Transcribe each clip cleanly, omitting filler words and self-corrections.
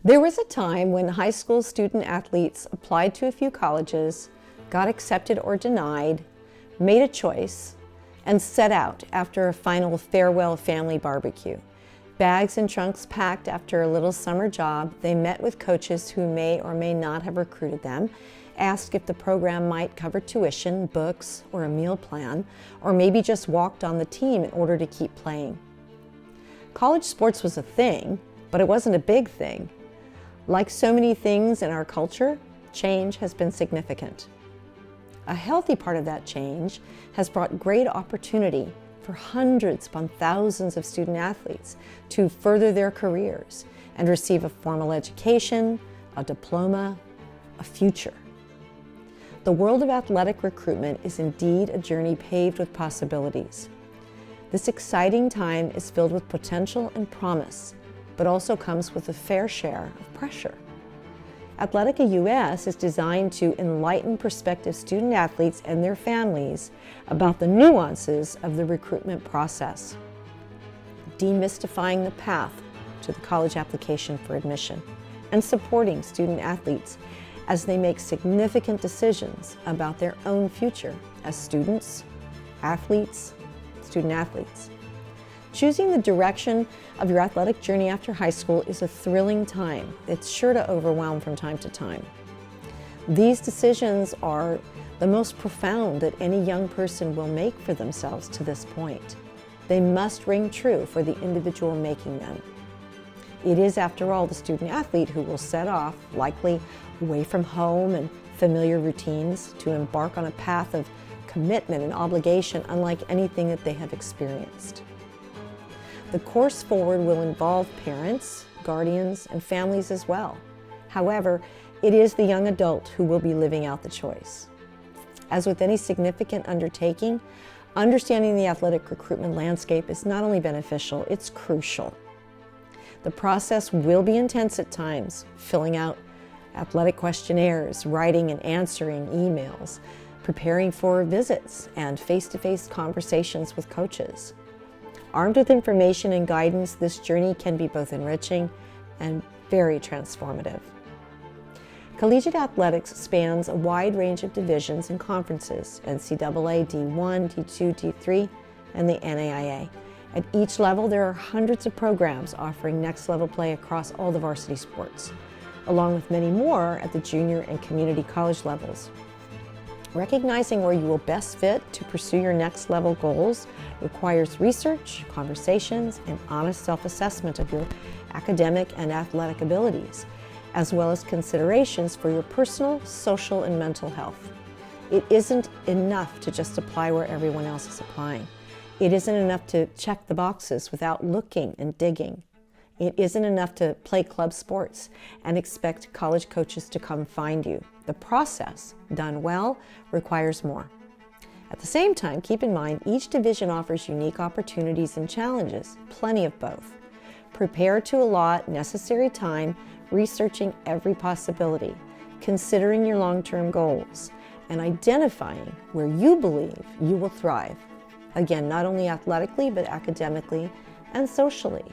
There was a time when high school student athletes applied to a few colleges, got accepted or denied, made a choice, and set out after a final farewell family barbecue. Bags and trunks packed after a little summer job, they met with coaches who may or may not have recruited them, asked if the program might cover tuition, books, or a meal plan, or maybe just walked on the team in order to keep playing. College sports was a thing, but it wasn't a big thing. Like so many things in our culture, change has been significant. A healthy part of that change has brought great opportunity for hundreds upon thousands of student athletes to further their careers and receive a formal education, a diploma, a future. The world of athletic recruitment is indeed a journey paved with possibilities. This exciting time is filled with potential and promise, but also comes with a fair share of pressure. Athletica US is designed to enlighten prospective student athletes and their families about the nuances of the recruitment process, demystifying the path to the college application for admission, and supporting student athletes as they make significant decisions about their own future as students, athletes, student athletes. Choosing the direction of your athletic journey after high school is a thrilling time. It's sure to overwhelm from time to time. These decisions are the most profound that any young person will make for themselves to this point. They must ring true for the individual making them. It is, after all, the student athlete who will set off, likely away from home and familiar routines, to embark on a path of commitment and obligation unlike anything that they have experienced. The course forward will involve parents, guardians, and families as well. However, it is the young adult who will be living out the choice. As with any significant undertaking, understanding the athletic recruitment landscape is not only beneficial, it's crucial. The process will be intense at times, filling out athletic questionnaires, writing and answering emails, preparing for visits and face-to-face conversations with coaches. Armed with information and guidance, this journey can be both enriching and very transformative. Collegiate athletics spans a wide range of divisions and conferences: NCAA, D1, D2, D3, and the NAIA. At each level, there are hundreds of programs offering next-level play across all the varsity sports, along with many more at the junior and community college levels. Recognizing where you will best fit to pursue your next level goals requires research, conversations, and honest self-assessment of your academic and athletic abilities, as well as considerations for your personal, social, and mental health. It isn't enough to just apply where everyone else is applying. It isn't enough to check the boxes without looking and digging. It isn't enough to play club sports and expect college coaches to come find you. The process, done well, requires more. At the same time, keep in mind each division offers unique opportunities and challenges, plenty of both. Prepare to allot necessary time researching every possibility, considering your long-term goals, and identifying where you believe you will thrive. Again, not only athletically, but academically and socially.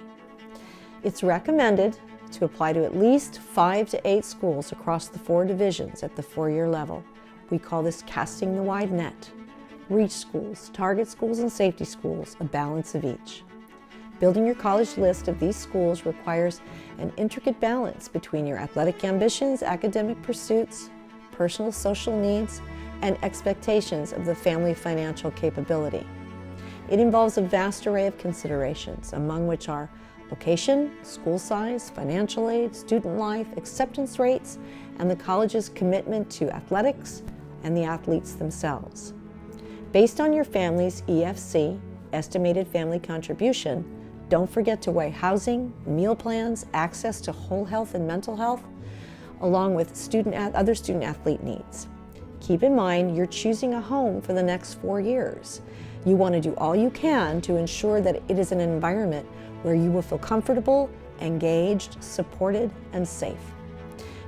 It's recommended to apply to at least 5 to 8 schools across the 4 divisions at the 4-year level. We call this casting the wide net. Reach schools, target schools, and safety schools, a balance of each. Building your college list of these schools requires an intricate balance between your athletic ambitions, academic pursuits, personal social needs, and expectations of the family financial capability. It involves a vast array of considerations, among which are location, school size, financial aid, student life, acceptance rates, and the college's commitment to athletics and the athletes themselves. Based on your family's EFC, estimated family contribution, don't forget to weigh housing, meal plans, access to whole health and mental health, along with other student athlete needs. Keep in mind you're choosing a home for the next 4 years. You want to do all you can to ensure that it is an environment where you will feel comfortable, engaged, supported, and safe.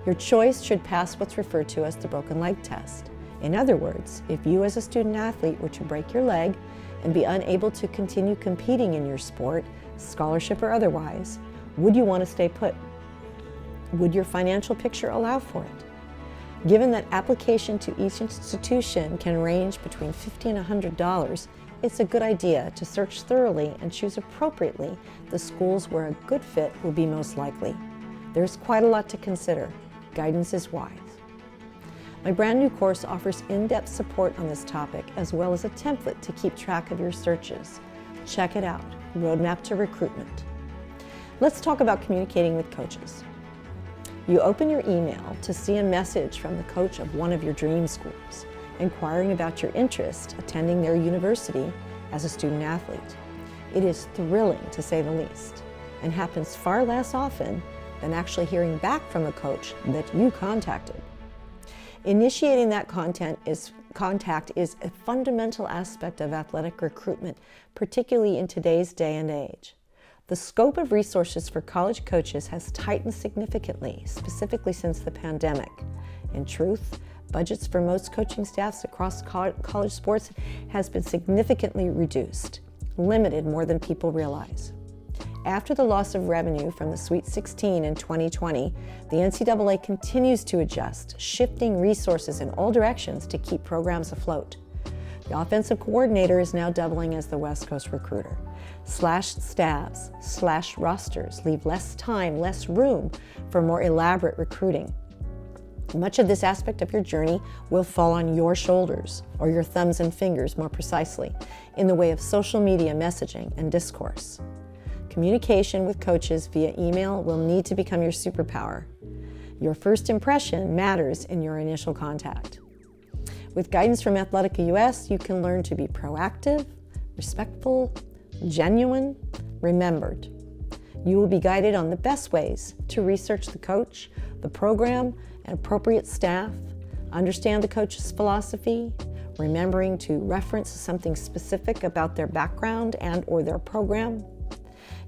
Your choice should pass what's referred to as the broken leg test. In other words, if you as a student athlete were to break your leg and be unable to continue competing in your sport, scholarship or otherwise, would you want to stay put? Would your financial picture allow for it? Given that application to each institution can range between $50 and $100, it's a good idea to search thoroughly and choose appropriately the schools where a good fit will be most likely. There's quite a lot to consider. Guidance is wise. My brand new course offers in-depth support on this topic, as well as a template to keep track of your searches. Check it out, Roadmap to Recruitment. Let's talk about communicating with coaches. You open your email to see a message from the coach of one of your dream schools, inquiring about your interest attending their university as a student athlete. It is thrilling, to say the least, and happens far less often than actually hearing back from a coach that you contacted. Initiating that contact is a fundamental aspect of athletic recruitment, particularly in today's day and age. The scope of resources for college coaches has tightened significantly, specifically since the pandemic. In truth, budgets for most coaching staffs across college sports has been significantly reduced, limited more than people realize. After the loss of revenue from the Sweet 16 in 2020, the NCAA continues to adjust, shifting resources in all directions to keep programs afloat. The offensive coordinator is now doubling as the West Coast recruiter. Slashed staffs, slashed rosters leave less time, less room for more elaborate recruiting. Much of this aspect of your journey will fall on your shoulders, or your thumbs and fingers more precisely, in the way of social media messaging and discourse. Communication with coaches via email will need to become your superpower. Your first impression matters in your initial contact. With guidance from Athletica US, you can learn to be proactive, respectful, genuine, remembered. You will be guided on the best ways to research the coach, the program, and appropriate staff, understand the coach's philosophy, remembering to reference something specific about their background and/or their program.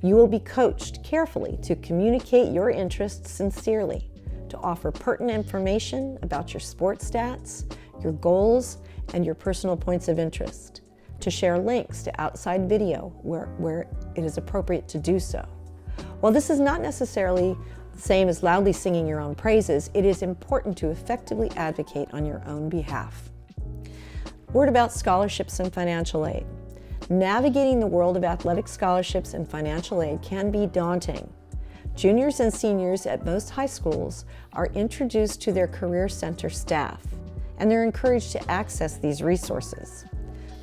You will be coached carefully to communicate your interests sincerely, to offer pertinent information about your sports stats, your goals, and your personal points of interest, to share links to outside video where it is appropriate to do so. While this is not necessarily the same as loudly singing your own praises, it is important to effectively advocate on your own behalf. Word about scholarships and financial aid. Navigating the world of athletic scholarships and financial aid can be daunting. Juniors and seniors at most high schools are introduced to their Career Center staff, and they're encouraged to access these resources.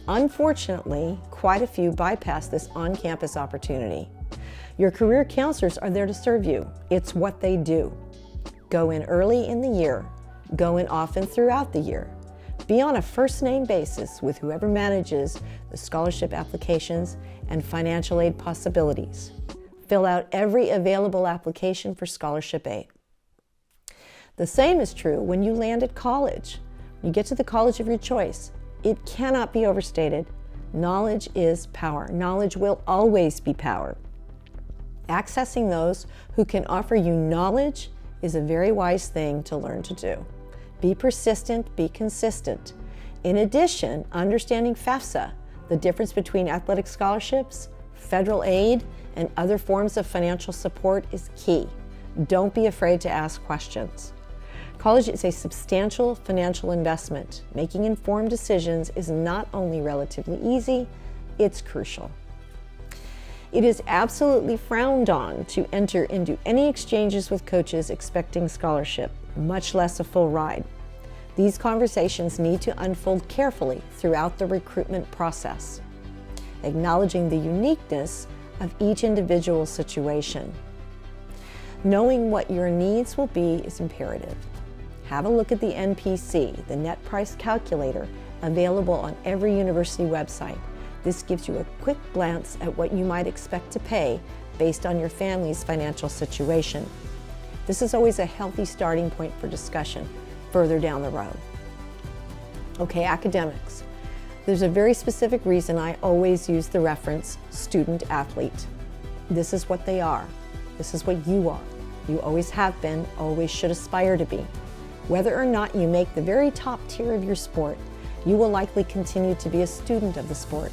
Unfortunately, quite a few bypass this on-campus opportunity. Your career counselors are there to serve you. It's what they do. Go in early in the year. Go in often throughout the year. Be on a first-name basis with whoever manages the scholarship applications and financial aid possibilities. Fill out every available application for scholarship aid. The same is true when you land at college. You get to the college of your choice. It cannot be overstated. Knowledge is power. Knowledge will always be power. Accessing those who can offer you knowledge is a very wise thing to learn to do. Be persistent, be consistent. In addition, understanding FAFSA, the difference between athletic scholarships, federal aid, and other forms of financial support is key. Don't be afraid to ask questions. College is a substantial financial investment. Making informed decisions is not only relatively easy, it's crucial. It is absolutely frowned on to enter into any exchanges with coaches expecting scholarship, much less a full ride. These conversations need to unfold carefully throughout the recruitment process, acknowledging the uniqueness of each individual situation. Knowing what your needs will be is imperative. Have a look at the NPC, the net price calculator, available on every university website. This gives you a quick glance at what you might expect to pay based on your family's financial situation. This is always a healthy starting point for discussion further down the road. Okay, academics. There's a very specific reason I always use the reference student athlete. This is what they are. This is what you are. You always have been, always should aspire to be. Whether or not you make the very top tier of your sport, you will likely continue to be a student of the sport.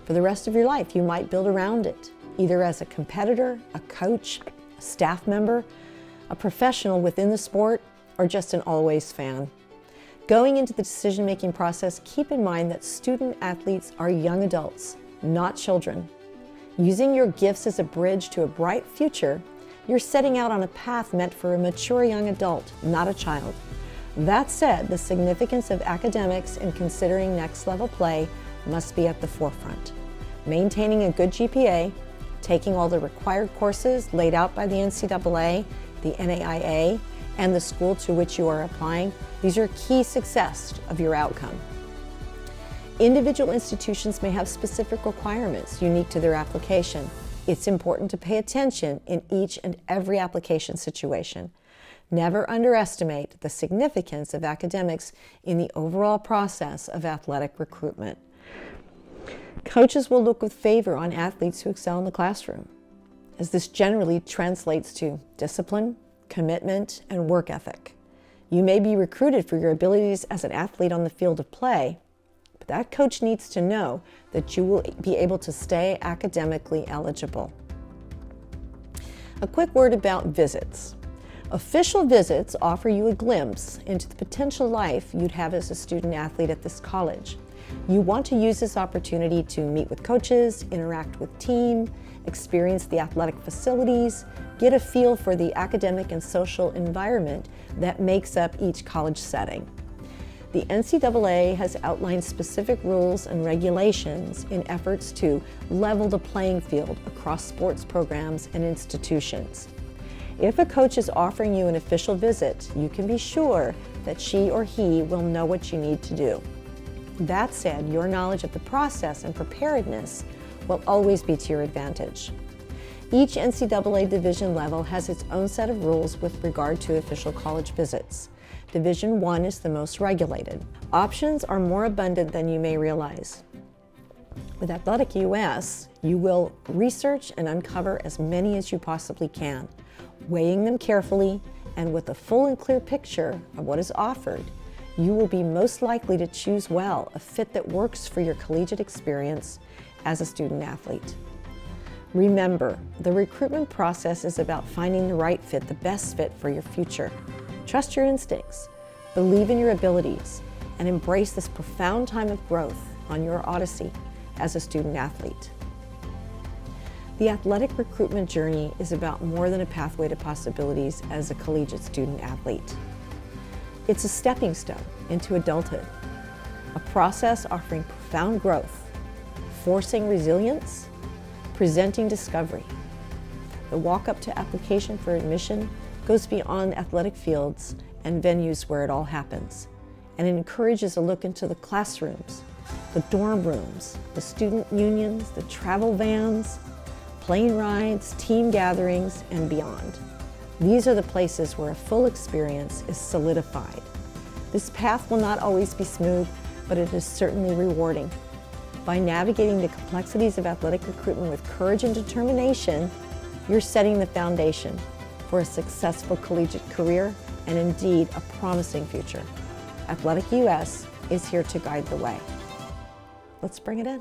For the rest of your life, you might build around it, either as a competitor, a coach, a staff member, a professional within the sport, or just an always fan. Going into the decision-making process, keep in mind that student athletes are young adults, not children. Using your gifts as a bridge to a bright future, you're setting out on a path meant for a mature young adult, not a child. That said, the significance of academics in considering next-level play must be at the forefront. Maintaining a good GPA, taking all the required courses laid out by the NCAA, the NAIA, and the school to which you are applying, these are key success of your outcome. Individual institutions may have specific requirements unique to their application. It's important to pay attention in each and every application situation. Never underestimate the significance of academics in the overall process of athletic recruitment. Coaches will look with favor on athletes who excel in the classroom, as this generally translates to discipline, commitment, and work ethic. You may be recruited for your abilities as an athlete on the field of play, but that coach needs to know that you will be able to stay academically eligible. A quick word about visits. Official visits offer you a glimpse into the potential life you'd have as a student athlete at this college. You want to use this opportunity to meet with coaches, interact with team, experience the athletic facilities, get a feel for the academic and social environment that makes up each college setting. The NCAA has outlined specific rules and regulations in efforts to level the playing field across sports programs and institutions. If a coach is offering you an official visit, you can be sure that she or he will know what you need to do. That said, your knowledge of the process and preparedness will always be to your advantage. Each NCAA division level has its own set of rules with regard to official college visits. Division I is the most regulated. Options are more abundant than you may realize. With Athletic US, you will research and uncover as many as you possibly can, weighing them carefully, and with a full and clear picture of what is offered, you will be most likely to choose well a fit that works for your collegiate experience as a student athlete. Remember, the recruitment process is about finding the right fit, the best fit for your future. Trust your instincts, believe in your abilities, and embrace this profound time of growth on your odyssey as a student athlete. The athletic recruitment journey is about more than a pathway to possibilities as a collegiate student athlete. It's a stepping stone into adulthood, a process offering profound growth, forcing resilience, presenting discovery. The walk up to application for admission goes beyond athletic fields and venues where it all happens, and it encourages a look into the classrooms, the dorm rooms, the student unions, the travel vans, plane rides, team gatherings, and beyond. These are the places where a full experience is solidified. This path will not always be smooth, but it is certainly rewarding. By navigating the complexities of athletic recruitment with courage and determination, you're setting the foundation for a successful collegiate career and indeed a promising future. Athletic US is here to guide the way. Let's bring it in.